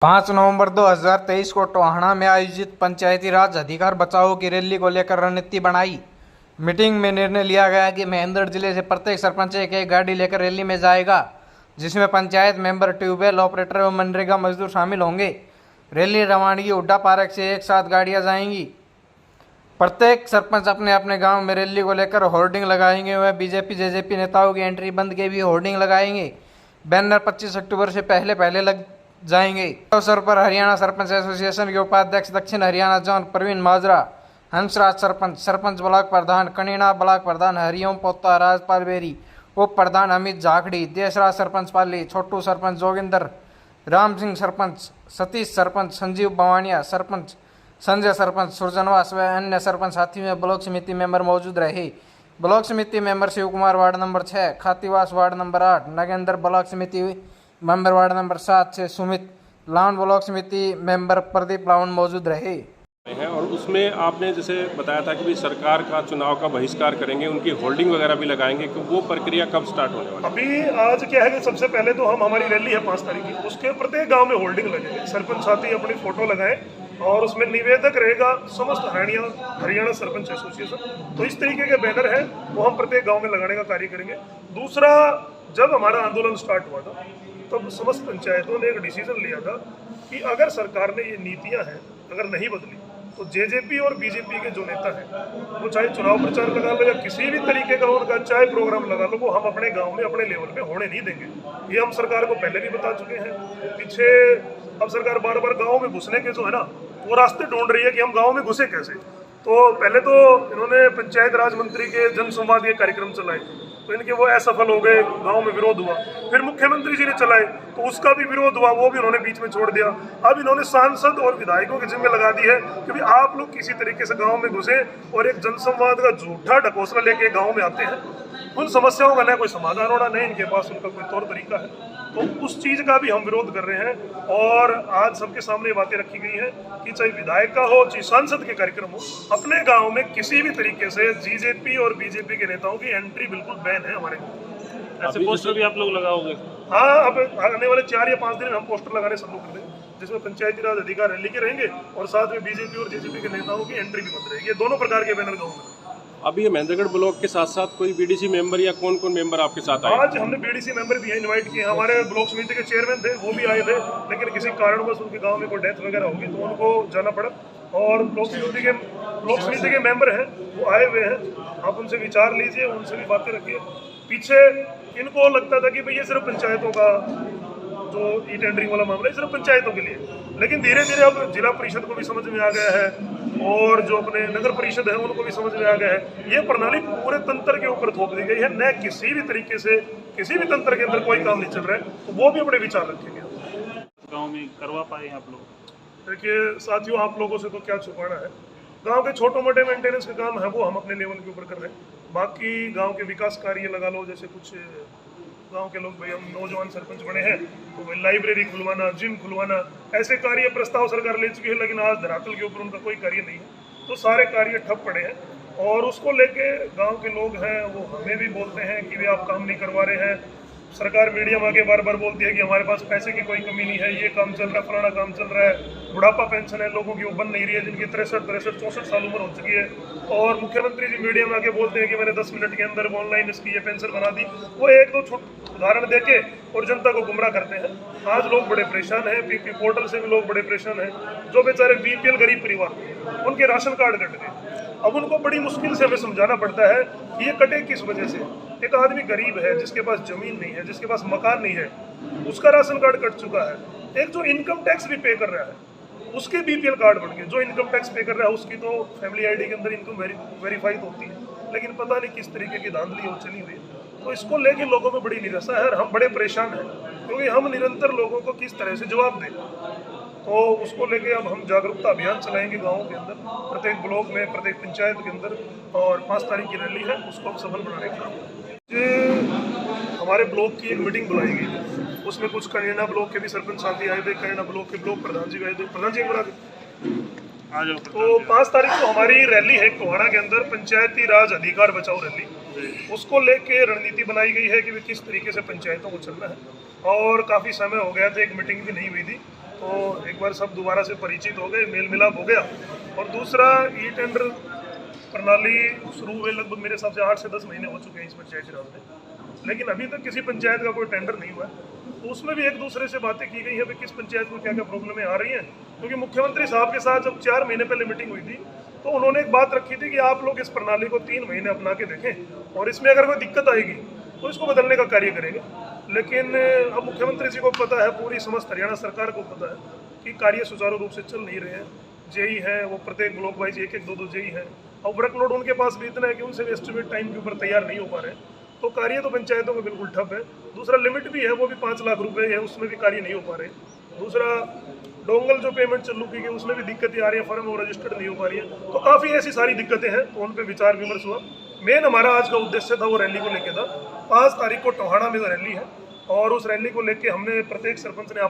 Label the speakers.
Speaker 1: 5 नवंबर 2023 को टोहाना में आयोजित पंचायती राज अधिकार बचाओ की रैली को लेकर रणनीति बनाई। मीटिंग में निर्णय लिया गया कि महेंद्रगढ़ जिले से प्रत्येक सरपंच एक गाड़ी लेकर रैली में जाएगा, जिसमें पंचायत मेंबर, ट्यूबवेल ऑपरेटर और मनरेगा मजदूर शामिल होंगे। रैली रवानगी हुड्डा पार्क से एक साथ गाड़ियां जाएंगी। प्रत्येक सरपंच अपने अपने गांव में रैली को लेकर होर्डिंग लगाएंगे। वह बीजेपी जेजेपी नेताओं की एंट्री बंद के भी होर्डिंग लगाएंगे। बैनर 25 अक्टूबर से पहले लग जाएंगे। अवसर पर हरियाणा सरपंच एसोसिएशन के उपाध्यक्ष दक्षिण हरियाणा जोन प्रवीण माजरा, हंसराज सरपंच ब्लॉक प्रधान कनीना, ब्लॉक प्रधान हरिओम पोता, राजपाल बेरी, उप प्रधान अमित झाकड़ी, देशराज सरपंच पाली, छोटू सरपंच जोगिंदर, राम सिंह सरपंच, सतीश सरपंच, संजीव बवानिया सरपंच, संजय सरपंच, सुरजनवास व अन्य सरपंच साथी में ब्लॉक समिति मेंबर मौजूद रहे। ब्लॉक समिति member Shiv Kumar ward number 6, Khatiwas ward number 8, Nagendra block समिति मेंबर वार्ड नंबर 7 से सुमित, लाउन ब्लॉक समिति मेंबर प्रदीप लाउन मौजूद रहे
Speaker 2: हैं। और उसमें आपने जैसे बताया था कि भी सरकार का चुनाव का बहिष्कार करेंगे, उनकी होल्डिंग वगैरह भी लगाएंगे, कि वो प्रक्रिया कब स्टार्ट होने वाली?
Speaker 3: अभी आज क्या है कि सबसे पहले तो हमारी रैली है 5 तारीख की, उसके प्रत्येक गांव में होल्डिंग लगेगी। सरपंच साथी अपनी फोटो लगाएं और उसमें निवेदक रहेगा समस्त हरियाणा सरपंच एसोसिएशन। तो इस तरीके के बैनर है वो हम प्रत्येक गाँव में लगाने का कार्य करेंगे। दूसरा, जब हमारा आंदोलन स्टार्ट हुआ था तब समस्त पंचायतों ने एक डिसीजन लिया था कि अगर सरकार ने ये नीतियां हैं अगर नहीं बदली तो जेजेपी और बीजेपी के जो नेता हैं वो चाहे चुनाव प्रचार लगा लो या किसी भी तरीके का उनका चाहे प्रोग्राम लगा लो, वो हम अपने गांव में अपने लेवल पे होने नहीं देंगे। ये हम सरकार को पहले भी बता चुके हैं। पीछे अब सरकार बार बार गाँव में घुसने के जो है ना वो रास्ते ढूंढ रही है कि हम गाँव में घुसे कैसे। तो पहले तो इन्होंने पंचायत राज मंत्री के जन संवाद के कार्यक्रम चलाए तो इनके वो असफल हो गए, गांव में विरोध हुआ। फिर मुख्यमंत्री जी ने चलाए तो उसका भी विरोध हुआ, वो भी उन्होंने बीच में छोड़ दिया। अब इन्होंने सांसद और विधायकों के जिम्मे लगा दी है कि भाई आप लोग किसी तरीके से गांव में घुसे और एक जनसंवाद का झूठा ढकोसला लेके गांव में आते हैं। उन समस्याओं का न कोई समाधान होना, नहीं इनके पास उनका कोई तौर तरीका है। तो उस चीज का भी हम विरोध कर रहे हैं और आज सबके सामने बातें रखी गई हैं कि चाहे विधायक का हो चाहे सांसद के कार्यक्रम हो, अपने गांव में किसी भी तरीके से जेजेपी और बीजेपी के नेताओं की एंट्री बिल्कुल बैन है हमारे गाँव।
Speaker 2: ऐसे पोस्टर भी आप लोग लगाओगे?
Speaker 3: हाँ, अब आने वाले 4 या 5 दिन में हम पोस्टर लगाने शुरू कर देंगे, जिसमें पंचायती राज अधिकार रैली के रहेंगे और साथ में बीजेपी और जेजेपी के नेताओं की एंट्री भी बंद रहेगी। ये दोनों प्रकार के बैनर गाँव में।
Speaker 2: अभी ये महेंद्रगढ़ ब्लॉक के साथ साथ कोई बीडीसी मेंबर या कौन कौन मेंबर आपके साथ आए?
Speaker 3: आज हमने बीडीसी मेंबर भी इनवाइट किए। हमारे ब्लॉक समिति के चेयरमैन थे, वो भी आए थे, लेकिन किसी कारणवश उनके गांव में कोई डेथ वगैरह होगी तो उनको जाना पड़ा। और ब्लॉक समिति के मेंबर हैं वो आए हुए हैं, आप उनसे विचार लीजिए, उनसे भी बातें रखिए। पीछे इनको लगता था कि भाई ये सिर्फ पंचायतों का जो ई टेंडरिंग वाला मामला है सिर्फ पंचायतों के लिए, लेकिन धीरे धीरे अब जिला परिषद को भी समझ में आ गया है और जो अपने नगर परिषद है उनको भी समझ में आ गया है। ये प्रणाली पूरे तंत्र के ऊपर थोप दी गई है, न किसी भी तरीके से किसी भी तंत्र के अंदर कोई काम नहीं चल रहा है। तो वो भी अपने विचार रखेंगे।
Speaker 4: गांव में करवा पाए आप लोग?
Speaker 3: देखिए साथियों, आप लोगों से तो क्या छुपाना है, गांव के छोटे मोटे मेंटेनेंस के काम है वो हम अपने लेवल के ऊपर कर रहे हैं। बाकी गांव के विकास कार्य लगा लो, जैसे कुछ गांव के लोग, भाई हम नौजवान सरपंच बने हैं तो लाइब्रेरी खुलवाना, जिम खुलवाना, ऐसे कार्य प्रस्ताव सरकार ले चुकी है, लेकिन आज धरातल के ऊपर उनका कोई कार्य नहीं है। तो सारे कार्य ठप पड़े हैं और उसको लेके गांव के लोग हैं वो हमें भी बोलते हैं कि वे आप काम नहीं करवा रहे हैं। सरकार मीडिया में आके बार बार बोलती है कि हमारे पास पैसे की कोई कमी नहीं है, ये काम चल रहा है, फलाना काम चल रहा है। बुढ़ापा पेंशन है लोगों की वो बन नहीं रही है, जिनकी 63-64 साल उम्र हो चुकी है। और मुख्यमंत्री जी मीडिया में आके बोलते हैं कि मैंने 10 मिनट के अंदर ऑनलाइन इसकी ये पेंशन बना दी। वो 1-2 उदाहरण देके और जनता को गुमराह करते हैं। आज लोग बड़े परेशान हैं, पीपी पोर्टल से भी लोग बड़े परेशान हैं। जो बेचारे बीपीएल गरीब परिवार, उनके राशन कार्ड कट गए। अब उनको बड़ी मुश्किल से हमें समझाना पड़ता है कि ये कटे किस वजह से। एक आदमी गरीब है जिसके पास जमीन नहीं है, जिसके पास मकान नहीं है, उसका राशन कार्ड कट चुका है। एक जो इनकम टैक्स भी पे कर रहा है उसके बीपीएल कार्ड बन गए। जो इनकम टैक्स पे कर रहा है उसकी तो फैमिली आईडी के अंदर इनकम वेरीफाई होती है, लेकिन पता नहीं किस तरीके की धांधली हो चली हुई है। तो इसको लेके लोगों में बड़ी निराशा है और हम बड़े परेशान हैं, क्योंकि हम निरंतर लोगों को किस तरह से जवाब दें। तो उसको लेके अब हम जागरूकता अभियान चलाएंगे गाँव के अंदर, प्रत्येक ब्लॉक में, प्रत्येक पंचायत के अंदर। और 5 तारीख की रैली है, उसको हम सफल बनाने का। हमारे ब्लॉक की एक मीटिंग बुलाई गई थी, उसमें कुछ कनीना ब्लॉक के भी सरपंच साथी आए थे, कनीना ब्लॉक के ब्लॉक प्रधान जी आए थे। प्रधान जी बना तो 5 तारीख को हमारी रैली है टोहाना के अंदर, पंचायती राज अधिकार बचाओ रैली। उसको लेके रणनीति बनाई गई है कि किस तरीके से पंचायतों को चलना है। और काफ़ी समय हो गया था, एक मीटिंग भी नहीं हुई थी, तो एक बार सब दोबारा से परिचित हो गए, मेल मिलाप हो गया। और दूसरा, ई टेंडर प्रणाली शुरू हुए लगभग मेरे हिसाब से 8 से 10 महीने हो चुके हैं इस पंचायती राज में, लेकिन अभी तक किसी पंचायत का कोई टेंडर नहीं हुआ है। तो उसमें भी एक दूसरे से बातें की गई है कि किस पंचायत में क्या क्या प्रॉब्लमें आ रही हैं, क्योंकि मुख्यमंत्री साहब के साथ जब 4 महीने पहले मीटिंग हुई थी तो उन्होंने एक बात रखी थी कि आप लोग इस प्रणाली को 3 महीने अपना के देखें और इसमें अगर कोई दिक्कत आएगी तो इसको बदलने का कार्य करेंगे। लेकिन अब मुख्यमंत्री जी को पता है, पूरी समस्त हरियाणा सरकार को पता है कि कार्य सुचारू रूप से चल नहीं रहे हैं। जेई है वो प्रत्येक ब्लॉक वाइज 1-1, 2-2 जेई है और वर्कलोड उनके पास भी इतना है कि उनसे भी एस्टिमेट टाइम के ऊपर तैयार नहीं हो पा रहे हैं। तो कार्य तो पंचायतों में बिल्कुल ठप है। दूसरा, लिमिट भी है, वो भी 5 लाख रुपए है, उसमें भी कार्य नहीं हो पा रहे। दूसरा, डोंगल जो पेमेंट चालू की गई उसमें भी दिक्कतें आ रही है, फर्म वो रजिस्टर्ड नहीं हो पा रही है। तो काफ़ी ऐसी सारी दिक्कतें हैं, तो उन पर विचार विमर्श हुआ। मेन हमारा आज का उद्देश्य था वो रैली को लेके था। 5 तारीख को टोहाना में रैली है और उस रैली को लेके हमने प्रत्येक सरपंच ने